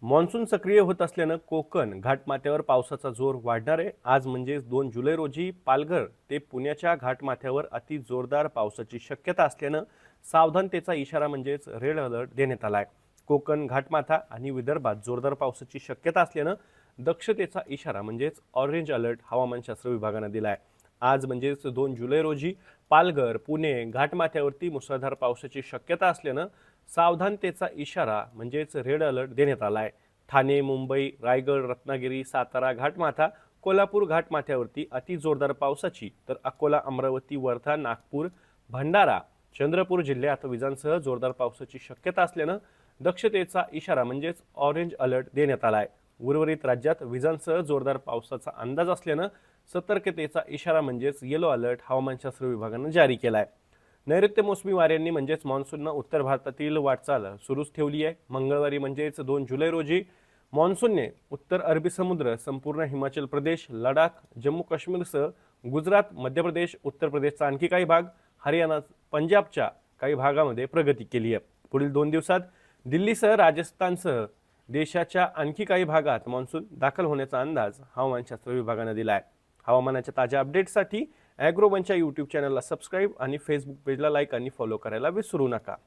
Monsoon सक्रिय होत असल्यानं कोकण घाटमाथ्यावर पावसाचा जोर वाढणार आहे। आज म्हणजे 2 जुलै रोजी पालघर ते पुण्याच्या घाटमाथ्यावर अति जोरदार पावसाची शक्यता असल्यानं सावधानतेचा इशारा म्हणजेच रेड अलर्ट देण्यात आला आहे। कोकण घाटमाथा आणि विदर्भात जोरदार पावसाची शक्यता असल्यानं दक्षतेचा इशारा म्हणजेच ऑरेंज अलर्ट हवामानशास्त्र विभागानं दिला आहे। आज म्हणजेच 2 जुलै रोजी पालघर पुणे घाटमाथ्यावरती मुसळधार पावसाची शक्यता असल्यानं सावधानतेचा इशारा म्हणजेच रेड अलर्ट देण्यात आला आहे। ठाणे मुंबई रायगड रत्नागिरी सातारा घाटमाथा कोल्हापूर घाटमाथ्यावरती अति जोरदार पावसाची तर अकोला अमरावती वर्धा नागपूर भंडारा चंद्रपूर जिल्ह्यात विजांसह जोरदार पावसाची शक्यता असल्यानं दक्षतेचा इशारा म्हणजेच ऑरेंज अलर्ट देण्यात आला आहे। उर्वरित राज्यात विजांसह जोरदार पावसाचा अंदाज असल्यानं सतर्कतेचा इशारा म्हणजेच येलो अलर्ट हवामानशास्त्र विभागानं जारी केला आहे। नैऋत्य मोसमी वाऱ्यांनी म्हणजेच मान्सूननं उत्तर भारतातील वाटचाल सुरूच ठेवली आहे। मंगळवारी म्हणजेच 2 जुलै रोजी मान्सूनने उत्तर अरबी समुद्र संपूर्ण हिमाचल प्रदेश लडाख जम्मू काश्मीरसह गुजरात मध्य प्रदेश उत्तर प्रदेशचा आणखी काही भाग हरियाणा पंजाबच्या काही भागामध्ये प्रगती केली आहे। पुढील 2 दिवसात दिल्लीसह राजस्थानसह देशाच्या आणखी काही भागात मान्सून दाखल होण्याचा अंदाज हवामानशास्त्र विभागानं दिला आहे। हवामानाच्या ताज्या अपडेट्ससाठी ॲग्रोवनच्या यूट्यूब चॅनलला सबस्क्राईब आणि फेसबुक पेजला लाईक आणि फॉलो करायला विसरू नका।